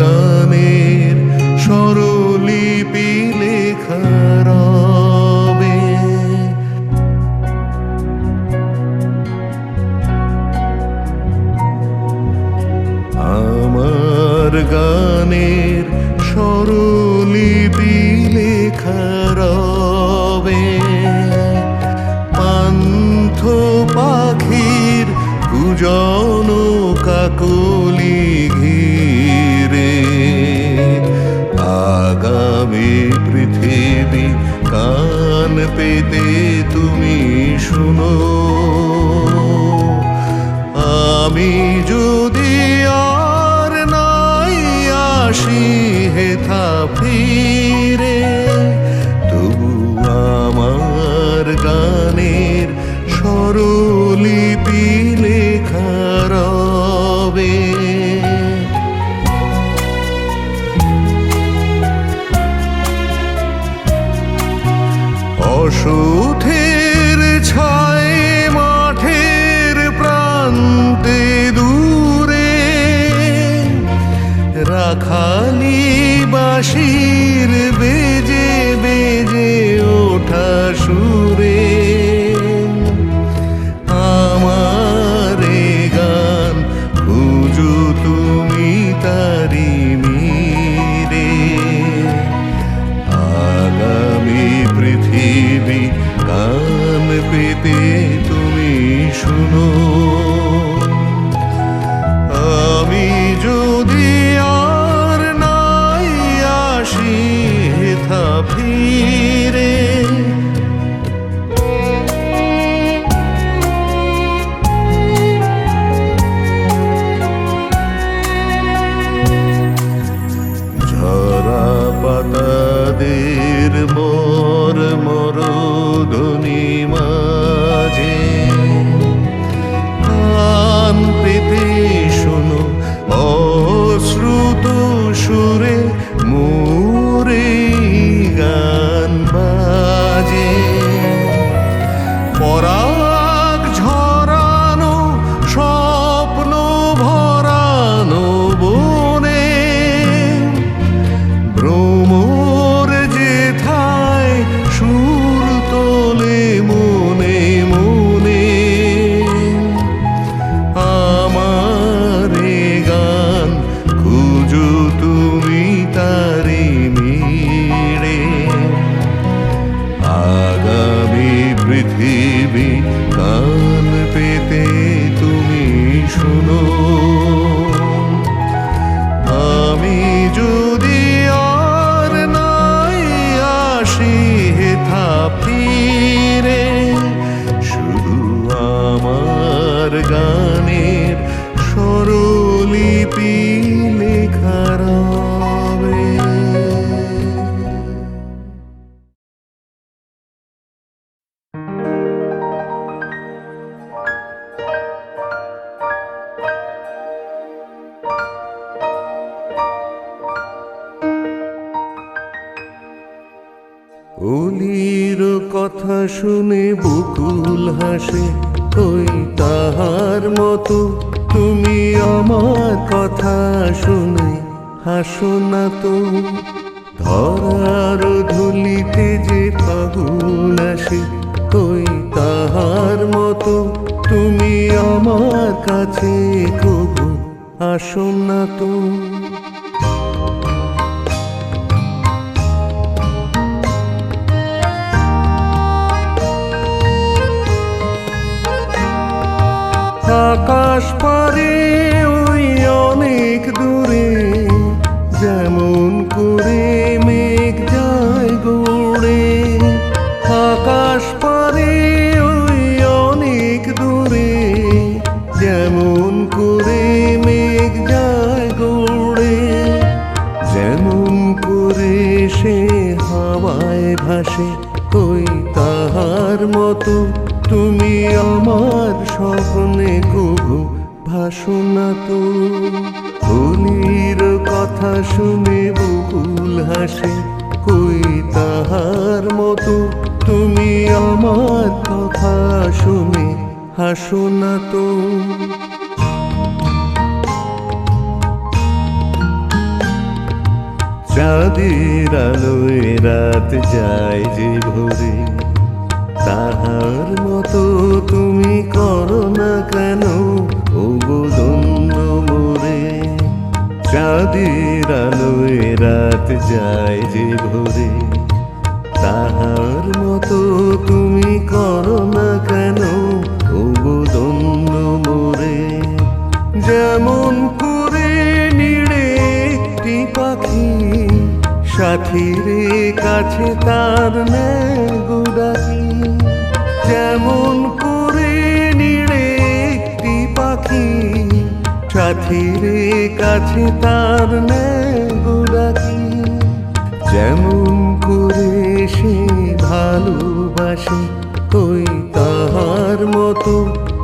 গানের স্বরলিপি লেখা রবে। আমার গানের স্বরলিপি লেখা রবে। পান্থ পাখির কুজন কাকলি ঘিরে আগামী পৃথিবী কান পেতে তুমি শুনো। আমি যদি আর নাই আসি হেথা ফিরে, তবু আমার গানের স্বরলিপি লেখা রবে। অসুথের ছায় মাঠের প্রান্তে দূরে রাখালি বাঁশির বেজে বেজে ওঠা সুরে আমার গান খুঁজো তুমি তারি মিরে। আগামী পৃথিবী কান পেতে তুমি শুনো। আমি যদি আর নাই আসি হেথা ফিরে, ঝরা পাতাদের মর মরধ্বনি মাঝে কান পেতে শোনো অশ্রুত সুরে মোরে গান বাজে। পরাগ ঝরানো স্বপ্ন ভরানো বনে ভ্রমর যেথায় সুর তোলে মনে মনে। আমার গান খুঁজো তুমি তারি মিরে। আগামী পৃথিবী কান পেতে তুমি শুনো। আমি যদি আর নাই আসি হেথা ফিরে, শুধু আমার গানের স্বরলিপি লেখা রবে। অলির কথা শুনে বকুল হাসে, ওই তাহার মতো তুমি আমার কথা শুনে হাসো না তো। ধরার ধুলিতে যে ফাগুন আসে, ওই তাহার মতো তুমি আমার কাছে কবু আসো না তো। আকাশ পারে ওই অনেক দূরে যেমন করে মেঘ যায় গড়ে। আকাশ পারে ওই অনেক দূরে যেমন করে মেঘ যায় গড়ে। যেমন করে সে হাওয়ায় ভাসে, ওই তাহার মতো তুমি আমার স্বপ্নে কবু ভাসো না তো। অলির কথা শুনে বকুল হাসে, কই তাহার মতো তুমি আমার কথা শুনে হাসো না তো। চাঁদের আলোয় রাত যায় যে ভোরে, তাহার মতো তুমি করো না কেন ওগো ধন্য মোরে। চাঁদের আলোয় রাত যায় যে ভোরে, তাহার মতো তুমি করো না কেন ওগো ধন্য মোরে। যেমন করে নিড়ে একটি পাখি সাথীর কাছে তার নেগো ডাকি, যেমন করে নিড়ে একটি পাখি সাথীর কাছে তার নেগো ডাকি, যেমন করে সে ভালোবাসে ওই তাহার মতো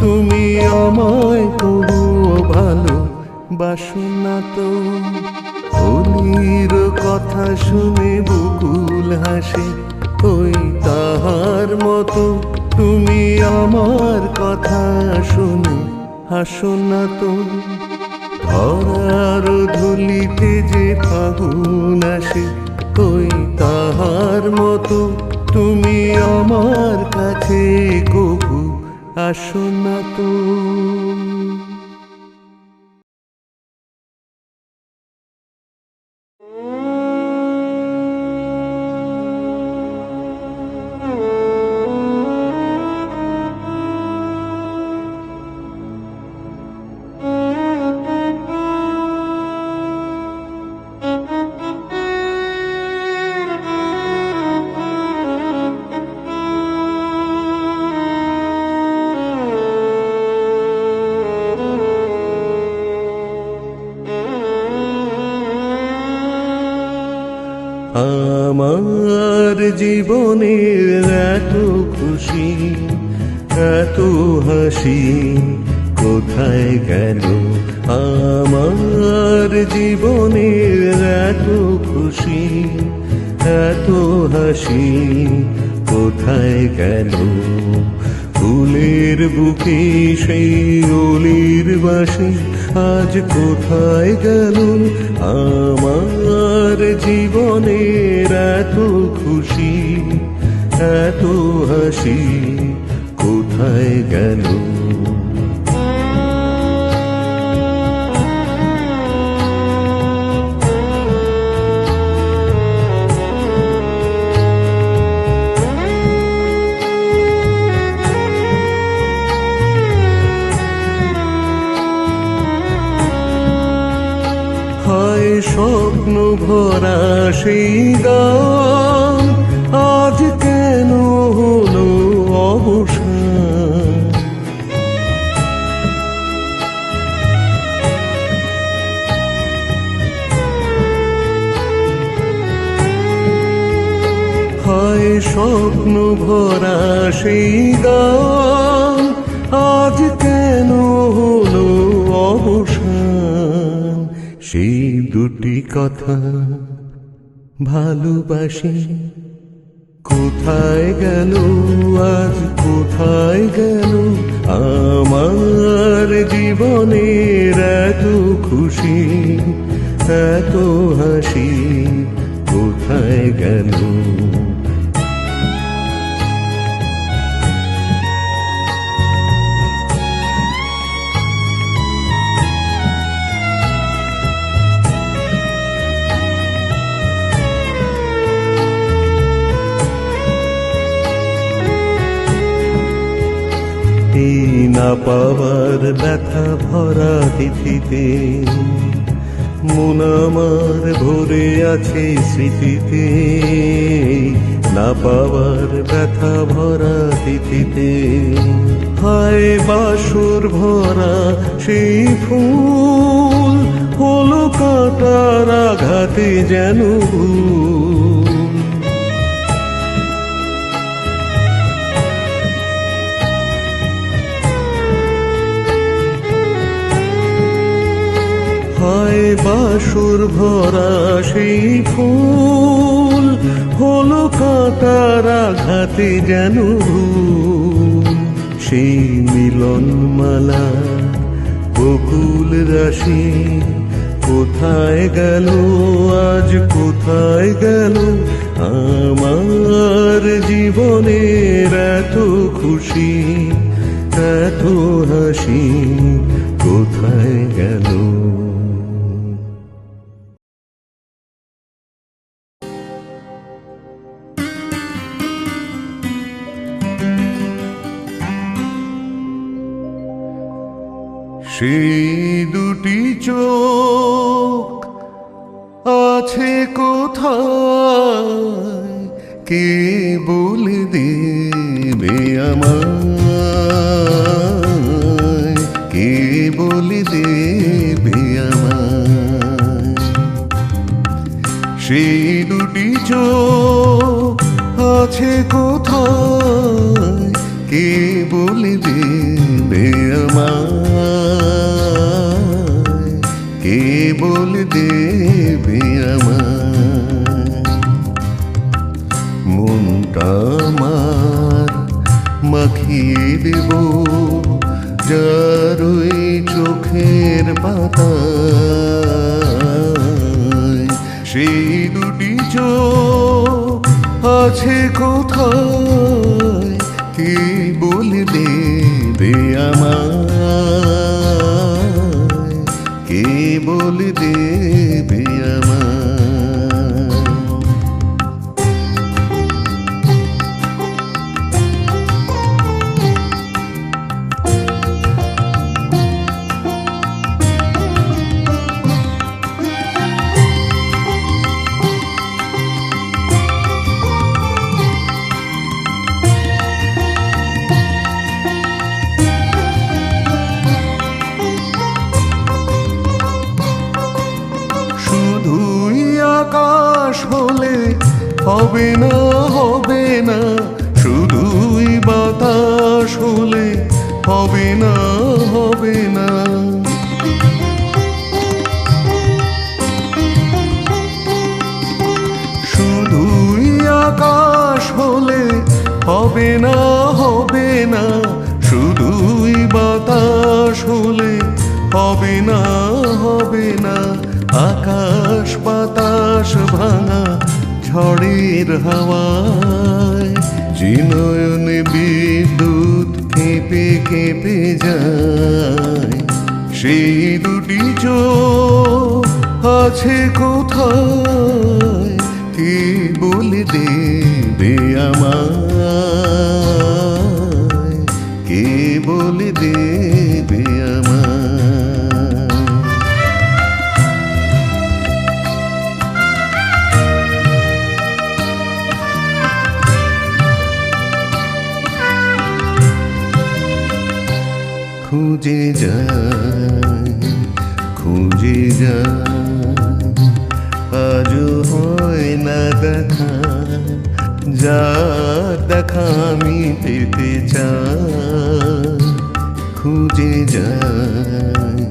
তুমি আমায় করো ভালো বাসো না তো। হোলির কথা শুনে বকুল হাসে ওই তাহার মতো তুমি আমার কথা শুনে হাসো না তো। ধরার ধুলিতে যে ফাগুন আসে ওই তাহার মতো তুমি আমার কাছে কবু আসো না তো। আমার জীবনের এত খুশি এত হাসি কোথায় গেল। আমার জীবনের এত খুশি এত হাসি কোথায় গেল। ফুলের বুকে সেই অলির বাসি আজ কোথায় গেল। আমার জীবনের এত খুশি এত হাসি কোথায় গেল। হায় স্বপ্ন ভরা সেই গান আজ কেন হলো অবসান। হায় স্বপ্ন ভরা সেই গান আজ কেন হলো অবসান। সেই দুটি কথা ভালোবাসি কোথায় গেল আজ কোথায় গেল। আমার জীবনের এত খুশি এত হাসি কোথায় গেল। এই না পাওয়ার ব্যথা ভরা তিথিতে মন আমার ভরে আছে স্মৃতিতে। না পাওয়ার ব্যথা ভরা তিথিতে হায় বাসর ভরা সেই ফুল হলো কাঁটার আঘাতে যেন ভুল। হায় বাসর ভরা সেই ফুল হলো কাঁটার আঘাতে যেন ভুল। সেই মিলন মালা বকুল রাশি কোথায় গেল আজ কোথায় গেল আমার জীবনের এত খুশি এত হাসি কোথায় গেল। সেই দুটি চোখ আছে কোথায় কে বলে দেবে আমায়, কে বলে দেবে আমায়। সেই দুটি চোখ আছে কোথায় কে বলে দেবে আমায়, কে বলে দেবে আমায়। মনটা আমার মাখিয়ে দেব যার ওই চোখের পাতায়। সেই দুটি চোখ আছে কোথায় কে বলে দেবে আমায়, কে বলে দেবে আমায়। শুধুই আকাশ হলে হবে না, হবে না, শুধুই বাতাস হলে হবে না, হবে না। শুধুই আকাশ হলে হবে না, হবে না, শুধুই বাতাস হলে হবে না, হবে না। আকাশ বাতাস ভাঙা ঝড়ের হাওয়ায় যে নয়নে বিদ্যুৎ কেঁপে কেঁপে যায়। সেই দুটি চোখ আছে কোথায় কে বলে দেবে আমায়, কে বলে দেবে আমায়। খুঁজে যায়, খুঁজে যায়, আজও হয় না দেখা, যার দেখা আমি পেতে চাই। খুঁজে যায়,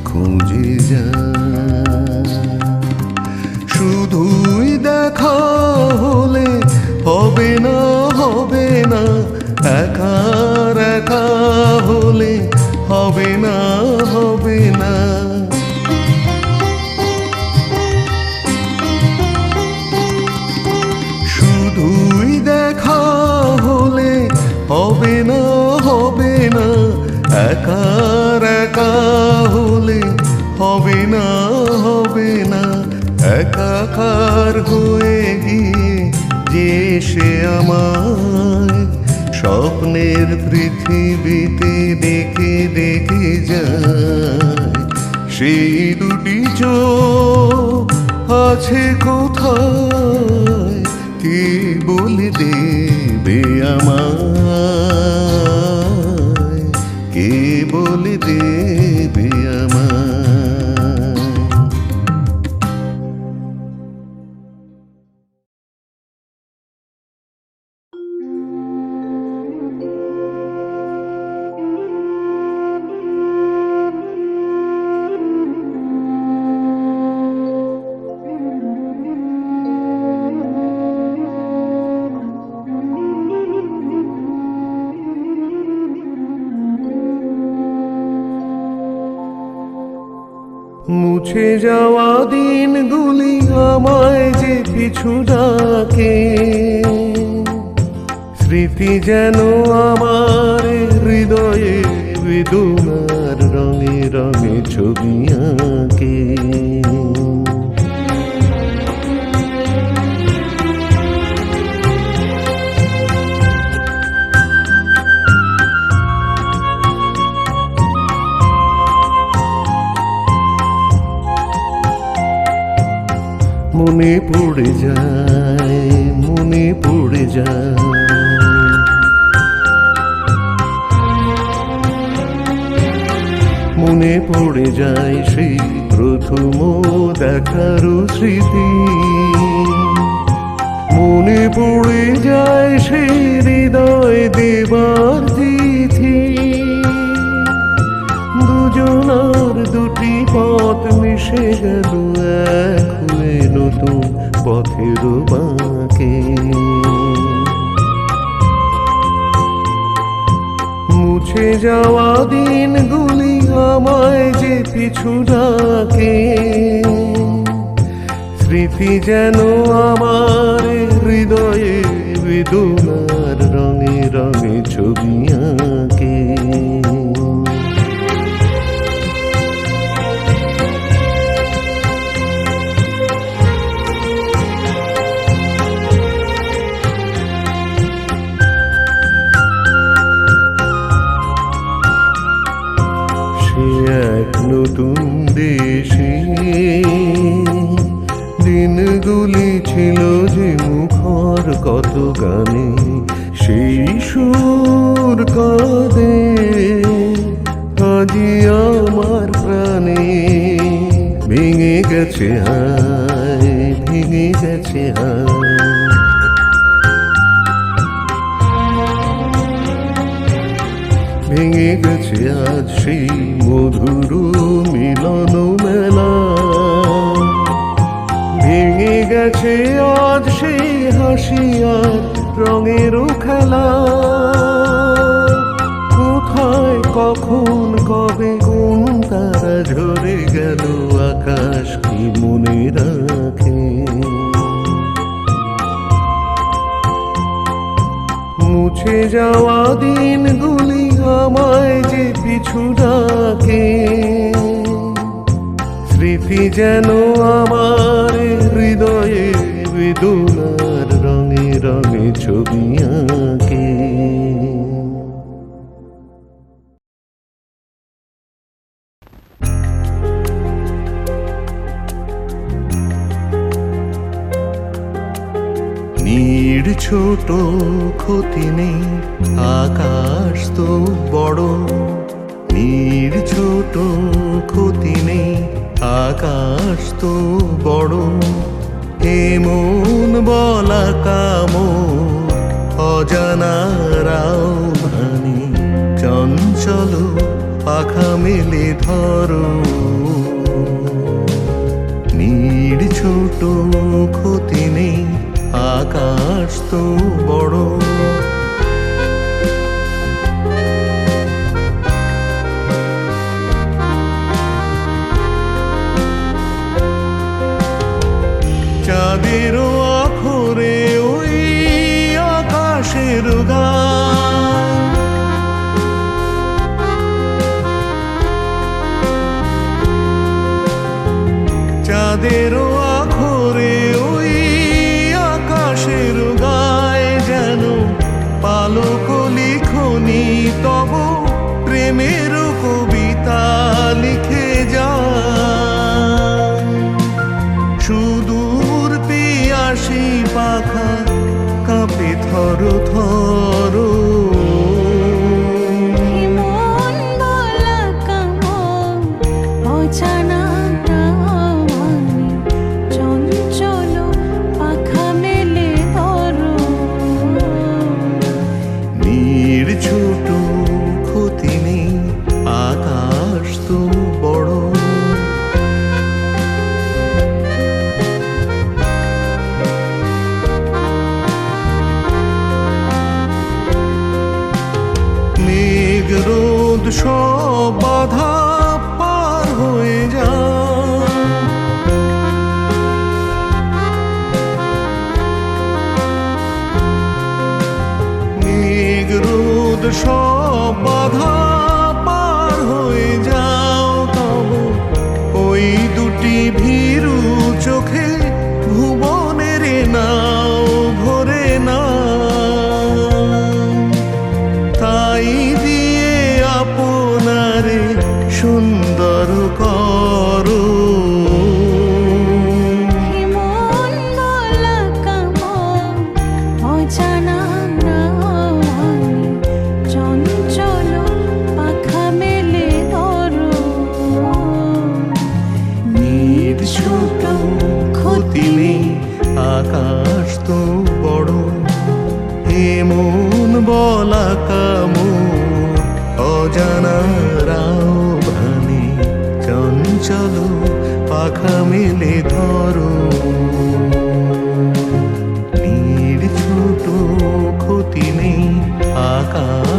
খুঁজে যায়, শুধুই দেখা হলে হবে না, হবে না, একার একা হলে হবে না, হবে না। শুধুই দেখা হলে হবে না, হবে না, একার একা হলে হবে না, হবে না। একাকার হয়ে গিয়ে যে সে আমায় স্বপ্নের পৃথিবীতে ডেকে ডেকে যায়। সেই দুটি চোখ আছে কোথায় কে বলে দেবে আমায়, কে বলে দেবে আমায়। মুছে যাওয়া দিনগুলি আমায় যে পিছু ডাকে, স্মৃতি যেন আমার হৃদয়ে বেদনার রঙে রঙে ছবি আঁকে। মনে পড়ে যায়, মনে পড়ে যায়, মনে পড়ে যায় সেই প্রথম দেখার স্মৃতি। মনে পড়ে যায় সেই হৃদয় দেবার তিথি। দুজনার দুটি পথ মিশে গেল এক হয়ে নতুন পথের বাঁকে। মুছে যাওয়া দিনগুলি আমায় যে পিছু ডাকে, স্মৃতি যেন আমার হৃদয়ে বেদনার রঙে রঙে ছবি আঁকে। এক নতুন দেশে দিনগুলি ছিল যে মুখর কত গানে, সেই সুর কাঁদে আজি আমার প্রাণে। ভেঙে গেছে হায়, ভেঙে গেছে হায়, ভেঙে গেছে আজ সেই মধুর মিলন মেলা। ভেঙে গেছে আজ সেই হাসি আর রঙের খেলা। কোথায় কখন কবে কোন তারা ঝরে গেল, আকাশ কি মনে রাখে। মুছে যাওয়া দিনগুলি আমায় যে পিছু ডাকে, স্মৃতি যেন আমার হৃদয়ে বেদনার রঙে রঙে ছবি আঁকে। নীড় ছোট ক্ষতি নেই, আকাশ তো বড়। নীড় ছোট ক্ষতি নেই, আকাশ তো বড়। এমন বলা কামো অজানারাও ভানি, চঞ্চল পাখা মেলে ধরো। নীড় ছোট ক্ষতি নেই, আকাশ তো বড়। চাঁদেরও আখরে ওই আকাশের গান, চাঁদেরও আখরে ওই আকাশের গায় যেন পালক লিখনি তব প্রেমের কবিতা লিখে যায়। সুদূর পিয়াসী পাখা কাঁপে থর থর। ছোট ক্ষতি নেই, আকাশ তো বড়। মেঘ রোদ সব বাধা পার হয়ে যায়। দুটি ভীরু চোখে ভুবনের নাও ভরে না, তাই দিয়ে আপনারে সুন্দর করো। মন বলা কামন অজানা প্রাণ, চঞ্চল পাখা মেলে ধরো। ছোট ক্ষতি নেই, আকাশ তো বড়, এমন বলা কামড় অজানা রাও ভানে, চঞ্চল পাখা মেলে ধরো। ছোট ক্ষতি নেই, আকাশ